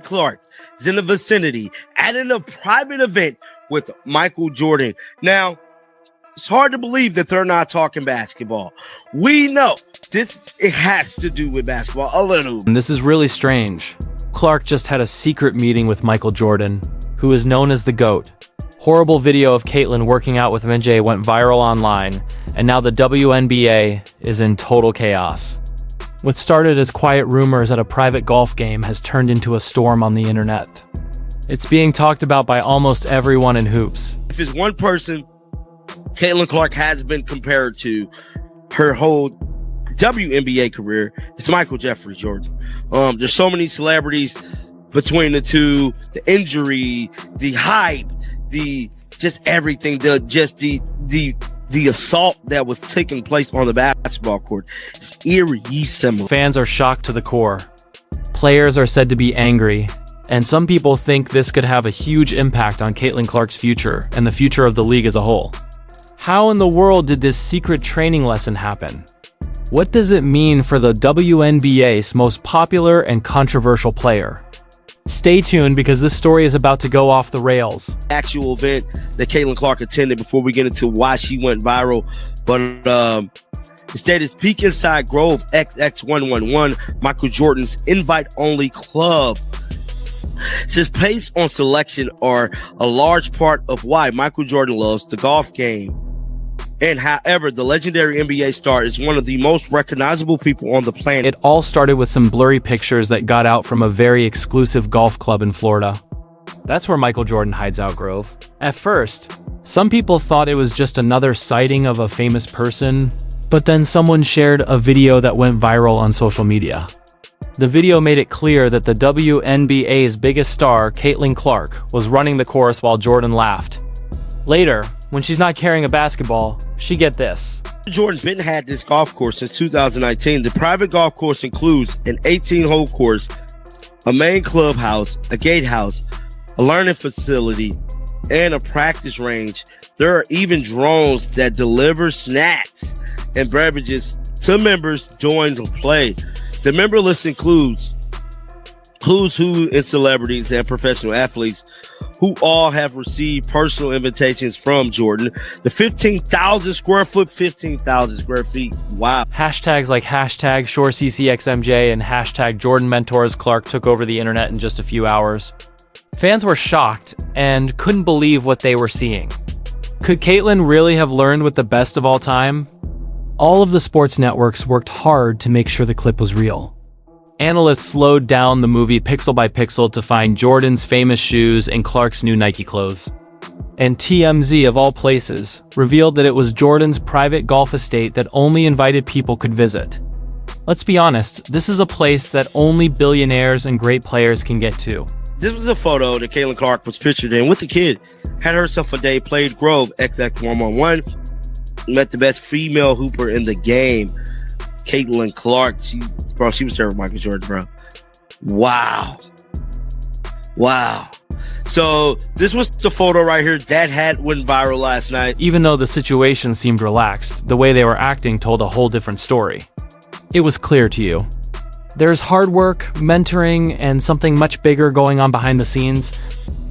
Clark is in the vicinity at a private event with Michael Jordan. Now, it's hard to believe that they're not talking basketball. We know it has to do with basketball a little. And this is really strange. Clark just had a secret meeting with Michael Jordan, who is known as the GOAT. Horrible video of Caitlyn working out with MJ went viral online, and now the WNBA is in total chaos. What started as quiet rumors at a private golf game has turned into a storm on the internet. It's being talked about by almost everyone in hoops. If it's one person Caitlyn Clark has been compared to her whole WNBA career, it's Michael Jeffrey Jordan. There's so many celebrities between the two, the injury, the hype, just everything, the assault that was taking place on the basketball court. It's eerie similar. Fans are shocked to the core. Players are said to be angry, and some people think this could have a huge impact on Caitlyn Clark's future and the future of the league as a whole. How in the world did this secret training lesson happen? What does it mean for the WNBA's most popular and controversial player? Stay tuned because this story is about to go off the rails. Actual event that Caitlyn Clark attended before we get into why she went viral. But instead, it's Peak Inside Grove XX111, Michael Jordan's invite-only club. Since pace on selection are a large part of why Michael Jordan loves the golf game. And however, the legendary NBA star is one of the most recognizable people on the planet. It all started with some blurry pictures that got out from a very exclusive golf club in Florida. That's where Michael Jordan hides out, Grove. At first, some people thought it was just another sighting of a famous person, but then someone shared a video that went viral on social media. The video made it clear that the WNBA's biggest star, Caitlyn Clark, was running the course while Jordan laughed. Later, when she's not carrying a basketball, she get this. Jordan's been had this golf course since 2019. The private golf course includes an 18-hole course, a main clubhouse, a gatehouse, a learning facility, and a practice range. There are even drones that deliver snacks and beverages to members during the play. The member list includes who's who in celebrities and professional athletes who all have received personal invitations from Jordan. The 15,000 square feet. Wow. Hashtags like hashtag ShoreCCXMJ and hashtag Jordan Mentors Clark took over the internet in just a few hours. Fans were shocked and couldn't believe what they were seeing. Could Caitlyn really have learned with the best of all time? All of the sports networks worked hard to make sure the clip was real. Analysts slowed down the movie pixel by pixel to find Jordan's famous shoes and Clark's new Nike clothes. And TMZ, of all places, revealed that it was Jordan's private golf estate that only invited people could visit. Let's be honest, this is a place that only billionaires and great players can get to. This was a photo that Caitlyn Clark was pictured in with the kid. Had herself a day, played Grove XX111, met the best female hooper in the game, Caitlyn Clark. She was there with Michael Jordan, bro. Wow. So this was the photo right here that went viral last night. Even though the situation seemed relaxed, the way they were acting told a whole different story. It was clear to you. There's hard work, mentoring, and something much bigger going on behind the scenes.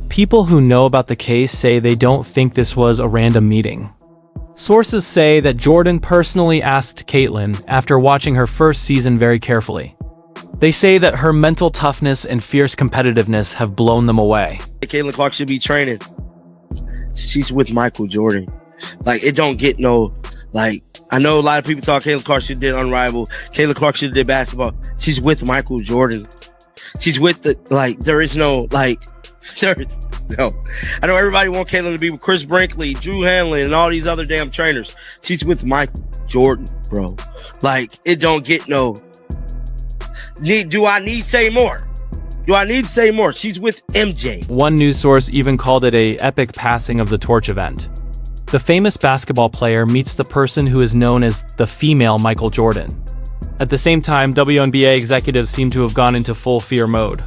People who know about the case say they don't think this was a random meeting. Sources say that Jordan personally asked Caitlyn after watching her first season very carefully. They say that her mental toughness and fierce competitiveness have blown them away. Caitlyn Clark should be training. She's with Michael Jordan. Like, it don't get no, like, I know a lot of people thought Caitlyn Clark should have did Unrivaled. Caitlyn Clark should have did basketball. She's with Michael Jordan. She's with there is no, no. I know everybody want Caitlyn to be with Chris Brinkley, Drew Hanlon, and all these other damn trainers. She's with Michael Jordan, bro. Like, it don't get no. Do I need to say more? She's with MJ. One news source even called it a epic passing of the torch event. The famous basketball player meets the person who is known as the female Michael Jordan. At the same time, WNBA executives seem to have gone into full fear mode.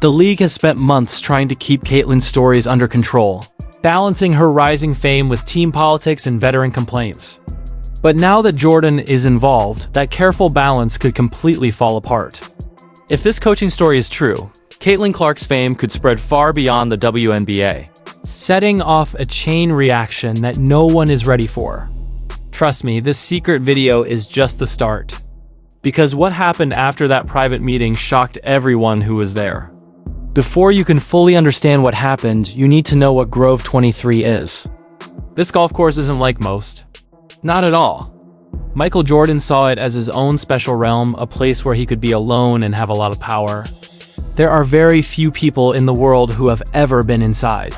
The league has spent months trying to keep Caitlyn's stories under control, balancing her rising fame with team politics and veteran complaints. But now that Jordan is involved, that careful balance could completely fall apart. If this coaching story is true, Caitlin Clark's fame could spread far beyond the WNBA, setting off a chain reaction that no one is ready for. Trust me, this secret video is just the start. Because what happened after that private meeting shocked everyone who was there. Before you can fully understand what happened, you need to know what Grove 23 is. This golf course isn't like most. Not at all. Michael Jordan saw it as his own special realm, a place where he could be alone and have a lot of power. There are very few people in the world who have ever been inside.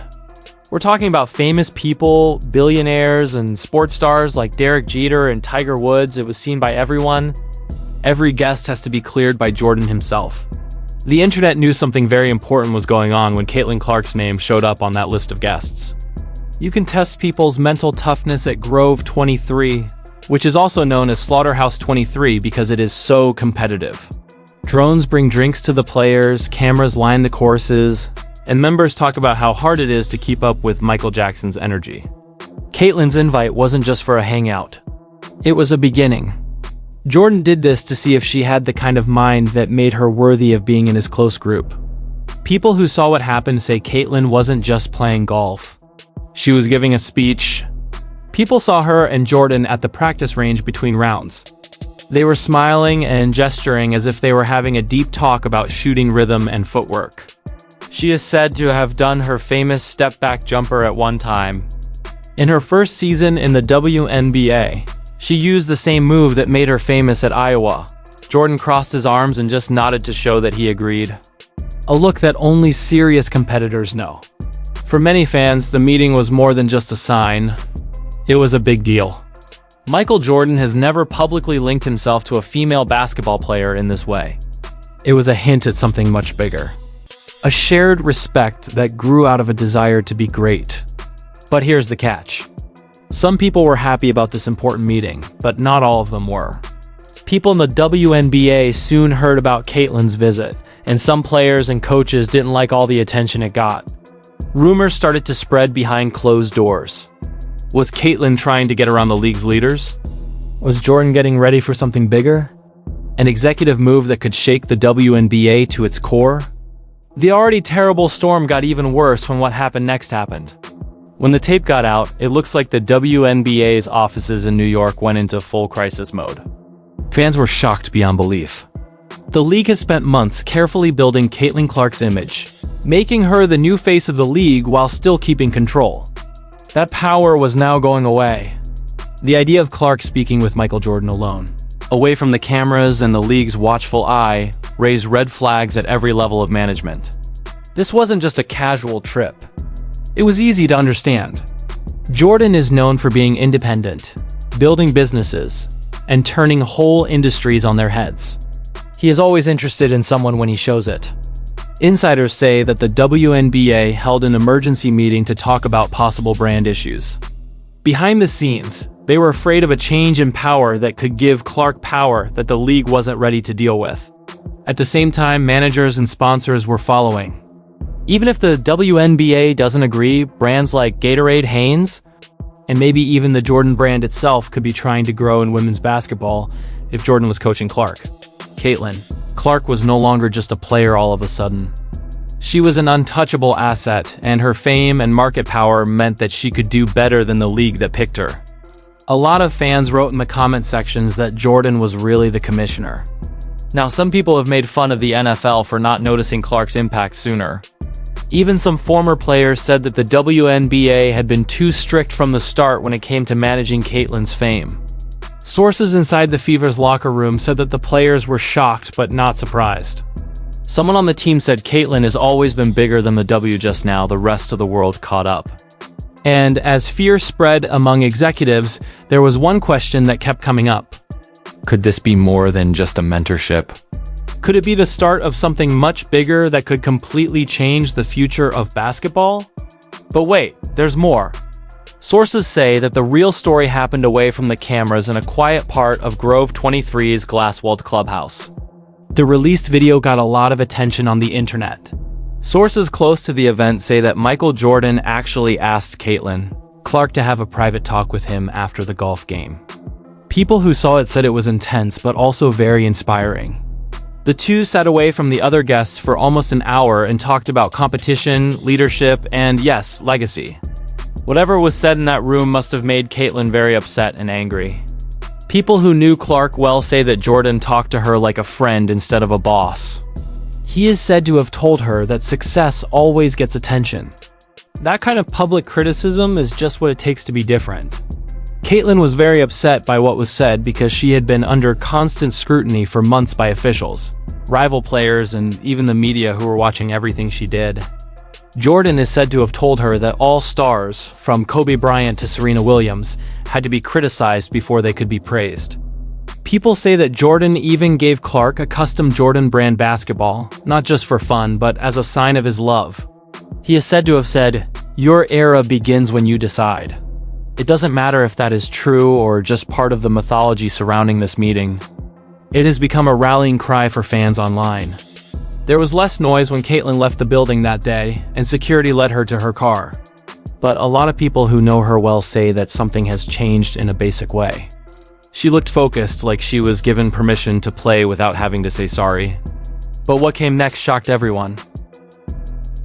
We're talking about famous people, billionaires, and sports stars like Derek Jeter and Tiger Woods. It was seen by everyone. Every guest has to be cleared by Jordan himself. The internet knew something very important was going on when Caitlin Clark's name showed up on that list of guests. You can test people's mental toughness at Grove 23, which is also known as Slaughterhouse 23 because it is so competitive. Drones bring drinks to the players, cameras line the courses, and members talk about how hard it is to keep up with Michael Jackson's energy. Caitlin's invite wasn't just for a hangout. It was a beginning. Jordan did this to see if she had the kind of mind that made her worthy of being in his close group. People who saw what happened say Caitlin wasn't just playing golf. She was giving a speech. People saw her and Jordan at the practice range between rounds. They were smiling and gesturing as if they were having a deep talk about shooting rhythm and footwork. She is said to have done her famous step-back jumper at one time. In her first season in the WNBA, she used the same move that made her famous at Iowa. Jordan crossed his arms and just nodded to show that he agreed. A look that only serious competitors know. For many fans, the meeting was more than just a sign. It was a big deal. Michael Jordan has never publicly linked himself to a female basketball player in this way. It was a hint at something much bigger. A shared respect that grew out of a desire to be great. But here's the catch. Some people were happy about this important meeting, but not all of them were. People in the WNBA soon heard about Caitlin's visit, and some players and coaches didn't like all the attention it got. Rumors started to spread behind closed doors. Was Caitlin trying to get around the league's leaders? Was Jordan getting ready for something bigger? An executive move that could shake the WNBA to its core? The already terrible storm got even worse when what happened next happened. When the tape got out, it looks like the WNBA's offices in New York went into full crisis mode. Fans were shocked beyond belief. The league has spent months carefully building Caitlin Clark's image, making her the new face of the league while still keeping control. That power was now going away. The idea of Clark speaking with Michael Jordan alone, away from the cameras and the league's watchful eye, raised red flags at every level of management. This wasn't just a casual trip. It was easy to understand. Jordan is known for being independent, building businesses, and turning whole industries on their heads. He is always interested in someone when he shows it. Insiders say that the WNBA held an emergency meeting to talk about possible brand issues. Behind the scenes, they were afraid of a change in power that could give Clark power that the league wasn't ready to deal with. At the same time, managers and sponsors were following. Even if the WNBA doesn't agree, brands like Gatorade, Hanes, and maybe even the Jordan brand itself could be trying to grow in women's basketball if Jordan was coaching Clark. Caitlin Clark was no longer just a player all of a sudden. She was an untouchable asset, and her fame and market power meant that she could do better than the league that picked her. A lot of fans wrote in the comment sections that Jordan was really the commissioner. Now, some people have made fun of the NFL for not noticing Clark's impact sooner. Even some former players said that the WNBA had been too strict from the start when it came to managing Caitlin's fame. Sources inside the Fever's locker room said that the players were shocked but not surprised. Someone on the team said Caitlin has always been bigger than the W, just now the rest of the world caught up. And as fear spread among executives, there was one question that kept coming up. Could this be more than just a mentorship? Could it be the start of something much bigger that could completely change the future of basketball? But wait, there's more. Sources say that the real story happened away from the cameras in a quiet part of Grove 23's glass-walled clubhouse. The released video got a lot of attention on the internet. Sources close to the event say that Michael Jordan actually asked Caitlin Clark to have a private talk with him after the golf game. People who saw it said it was intense but also very inspiring. The two sat away from the other guests for almost an hour and talked about competition, leadership, and yes, legacy. Whatever was said in that room must have made Caitlyn very upset and angry. People who knew Clark well say that Jordan talked to her like a friend instead of a boss. He is said to have told her that success always gets attention. That kind of public criticism is just what it takes to be different. Caitlyn was very upset by what was said because she had been under constant scrutiny for months by officials, rival players, and even the media who were watching everything she did. Jordan is said to have told her that all stars, from Kobe Bryant to Serena Williams, had to be criticized before they could be praised. People say that Jordan even gave Clark a custom Jordan brand basketball, not just for fun, but as a sign of his love. He is said to have said, "Your era begins when you decide." It doesn't matter if that is true or just part of the mythology surrounding this meeting. It has become a rallying cry for fans online. There was less noise when Caitlyn left the building that day, and security led her to her car. But a lot of people who know her well say that something has changed in a basic way. She looked focused, like she was given permission to play without having to say sorry. But what came next shocked everyone.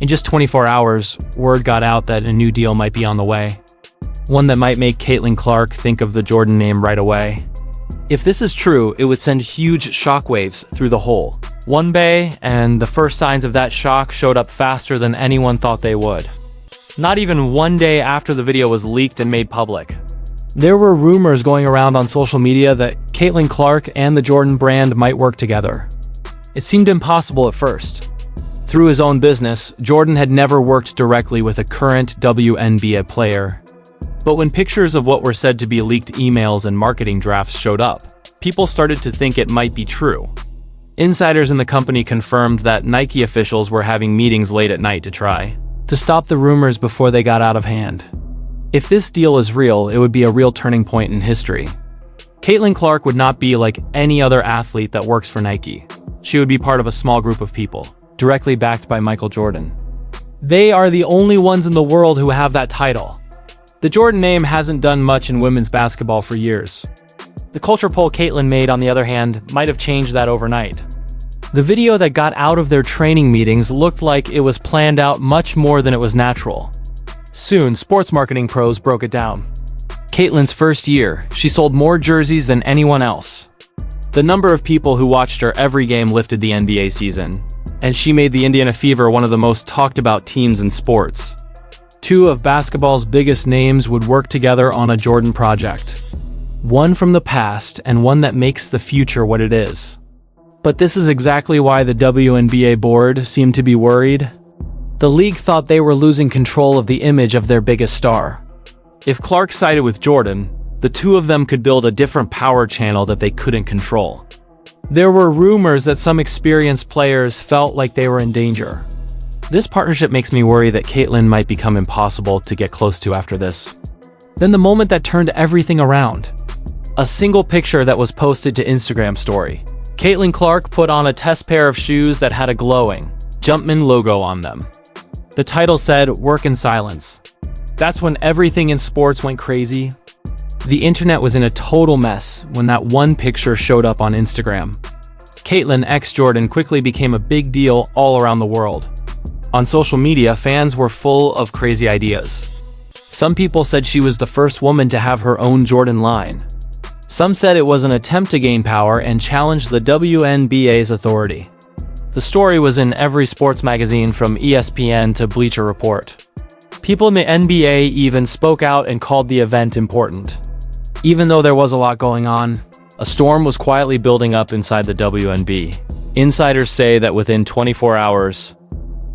In just 24 hours, word got out that a new deal might be on the way. One that might make Caitlyn Clark think of the Jordan name right away. If this is true, it would send huge shockwaves through the whole WNBA, and the first signs of that shock showed up faster than anyone thought they would. Not even one day after the video was leaked and made public. There were rumors going around on social media that Caitlyn Clark and the Jordan brand might work together. It seemed impossible at first. Through his own business, Jordan had never worked directly with a current WNBA player. But when pictures of what were said to be leaked emails and marketing drafts showed up, people started to think it might be true. Insiders in the company confirmed that Nike officials were having meetings late at night to try to stop the rumors before they got out of hand. If this deal is real, it would be a real turning point in history. Caitlyn Clark would not be like any other athlete that works for Nike. She would be part of a small group of people, directly backed by Michael Jordan. They are the only ones in the world who have that title. The Jordan name hasn't done much in women's basketball for years. The culture poll Caitlyn made, on the other hand, might have changed that overnight. The video that got out of their training meetings looked like it was planned out much more than it was natural. Soon, sports marketing pros broke it down. Caitlyn's first year, she sold more jerseys than anyone else. The number of people who watched her every game lifted the NBA season, and she made the Indiana Fever one of the most talked about teams in sports. Two of basketball's biggest names would work together on a Jordan project. One from the past and one that makes the future what it is. But this is exactly why the WNBA board seemed to be worried. The league thought they were losing control of the image of their biggest star. If Clark sided with Jordan, the two of them could build a different power channel that they couldn't control. There were rumors that some experienced players felt like they were in danger. This partnership makes me worry that Caitlyn might become impossible to get close to after this. Then the moment that turned everything around. A single picture that was posted to Instagram story. Caitlyn Clark put on a test pair of shoes that had a glowing Jumpman logo on them. The title said, "Work in silence." That's when everything in sports went crazy. The internet was in a total mess when that one picture showed up on Instagram. Caitlyn x Jordan quickly became a big deal all around the world. On social media, fans were full of crazy ideas. Some people said she was the first woman to have her own Jordan line. Some said it was an attempt to gain power and challenge the WNBA's authority. The story was in every sports magazine from ESPN to Bleacher Report. People in the NBA even spoke out and called the event important. Even though there was a lot going on, a storm was quietly building up inside the WNBA. Insiders say that within 24 hours,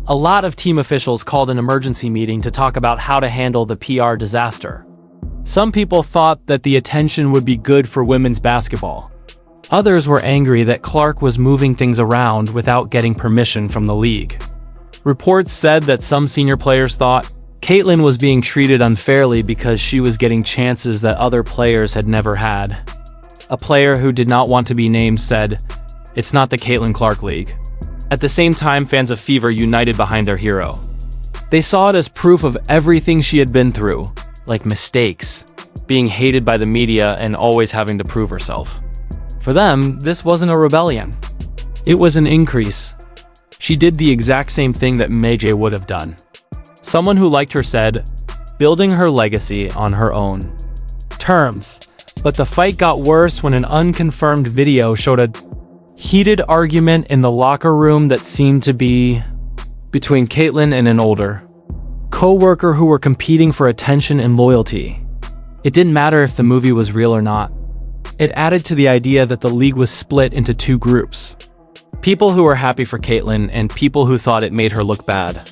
a lot of team officials called an emergency meeting to talk about how to handle the PR disaster. Some people thought that the attention would be good for women's basketball. Others were angry that Clark was moving things around without getting permission from the league. Reports said that some senior players thought Caitlyn was being treated unfairly because she was getting chances that other players had never had. A player who did not want to be named said, "It's not the Caitlyn Clark League." At the same time, fans of Fever united behind their hero. They saw it as proof of everything she had been through, like mistakes, being hated by the media, and always having to prove herself. For them, this wasn't a rebellion. It was an increase. She did the exact same thing that MJ would have done. Someone who liked her said, building her legacy on her own terms. But the fight got worse when an unconfirmed video showed a heated argument in the locker room that seemed to be between Caitlyn and an older co-worker who were competing for attention and loyalty. It didn't matter if the movie was real or not. It added to the idea that the league was split into two groups. People who were happy for Caitlyn and people who thought it made her look bad.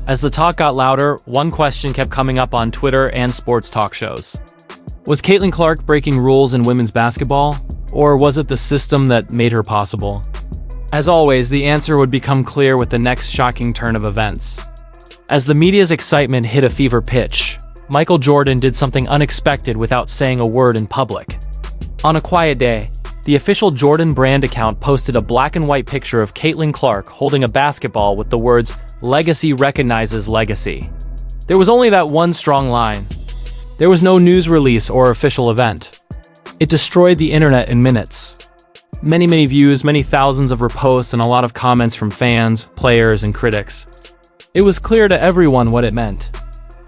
As the talk got louder, one question kept coming up on Twitter and sports talk shows. Was Caitlyn Clark breaking rules in women's basketball, or was it the system that made her possible? As always, the answer would become clear with the next shocking turn of events. As the media's excitement hit a fever pitch, Michael Jordan did something unexpected without saying a word in public. On a quiet day, the official Jordan brand account posted a black and white picture of Caitlyn Clark holding a basketball with the words, "Legacy recognizes legacy." There was only that one strong line. There was no news release or official event. It destroyed the internet in minutes. Many views, many thousands of reposts, and a lot of comments from fans, players, and critics. It was clear to everyone what it meant.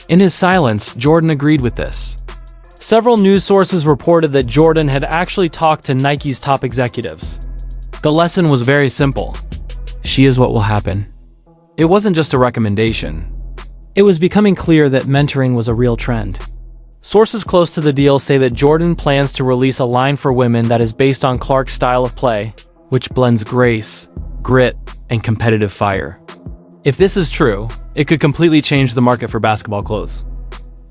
In his silence, Jordan agreed with this. Several news sources reported that Jordan had actually talked to Nike's top executives. The lesson was very simple. She is what will happen. It wasn't just a recommendation. It was becoming clear that mentoring was a real trend. Sources close to the deal say that Jordan plans to release a line for women that is based on Clark's style of play, which blends grace, grit, and competitive fire. If this is true, it could completely change the market for basketball clothes.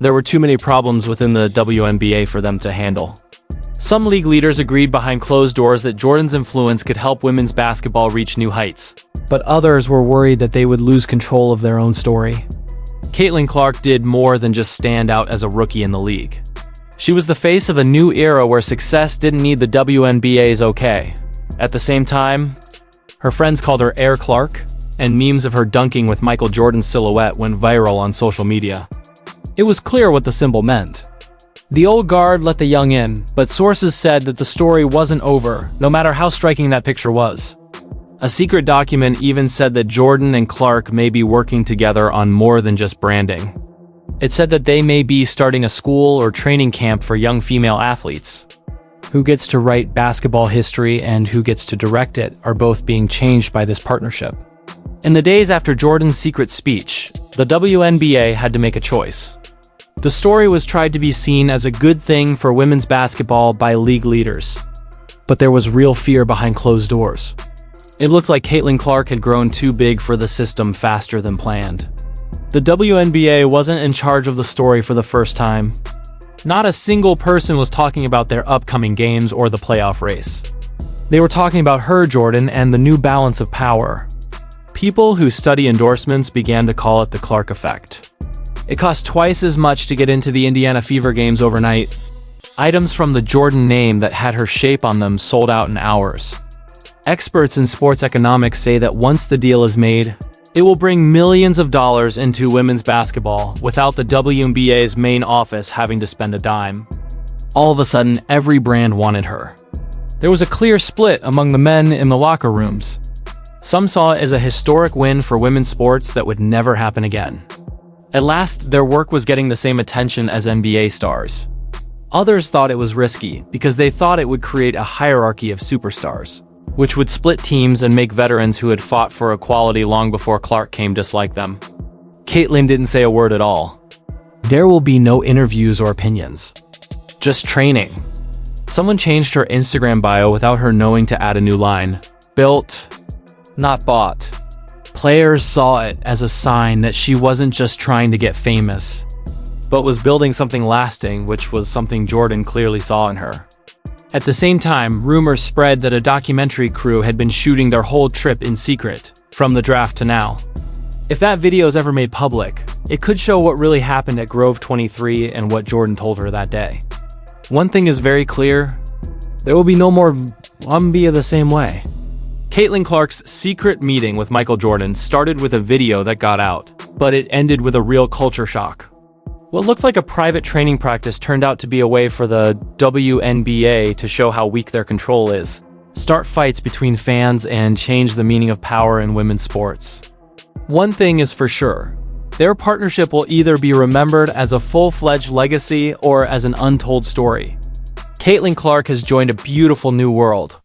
There were too many problems within the WNBA for them to handle. Some league leaders agreed behind closed doors that Jordan's influence could help women's basketball reach new heights, but others were worried that they would lose control of their own story. Caitlyn Clark did more than just stand out as a rookie in the league. She was the face of a new era where success didn't need the WNBA's okay. At the same time, her friends called her Air Clark, and memes of her dunking with Michael Jordan's silhouette went viral on social media. It was clear what the symbol meant. The old guard let the young in, but sources said that the story wasn't over, no matter how striking that picture was. A secret document even said that Jordan and Clark may be working together on more than just branding. It said that they may be starting a school or training camp for young female athletes. Who gets to write basketball history and who gets to direct it are both being changed by this partnership. In the days after Jordan's secret speech, the WNBA had to make a choice. The story was tried to be seen as a good thing for women's basketball by league leaders. But there was real fear behind closed doors. It looked like Caitlyn Clark had grown too big for the system faster than planned. The WNBA wasn't in charge of the story for the first time. Not a single person was talking about their upcoming games or the playoff race. They were talking about her, Jordan, and the new balance of power. People who study endorsements began to call it the Clark effect. It cost twice as much to get into the Indiana Fever games overnight. Items from the Jordan name that had her shape on them sold out in hours. Experts in sports economics say that once the deal is made, it will bring millions of dollars into women's basketball without the WNBA's main office having to spend a dime. All of a sudden, every brand wanted her. There was a clear split among the men in the locker rooms. Some saw it as a historic win for women's sports that would never happen again. At last, their work was getting the same attention as NBA stars. Others thought it was risky because they thought it would create a hierarchy of superstars, which would split teams and make veterans who had fought for equality long before Clark came dislike them. Caitlyn didn't say a word at all. There will be no interviews or opinions. Just training. Someone changed her Instagram bio without her knowing to add a new line. Built, not bought. Players saw it as a sign that she wasn't just trying to get famous, but was building something lasting, which was something Jordan clearly saw in her. At the same time, rumors spread that a documentary crew had been shooting their whole trip in secret, from the draft to now. If that video is ever made public, it could show what really happened at Grove 23 and what Jordan told her that day. One thing is very clear, there will be no more WNBA the same way. Caitlyn Clark's secret meeting with Michael Jordan started with a video that got out, but it ended with a real culture shock. What looked like a private training practice turned out to be a way for the WNBA to show how weak their control is. start fights between fans, and change the meaning of power in women's sports. One thing is for sure. Their partnership will either be remembered as a full-fledged legacy or as an untold story. Caitlin Clark has joined a beautiful new world,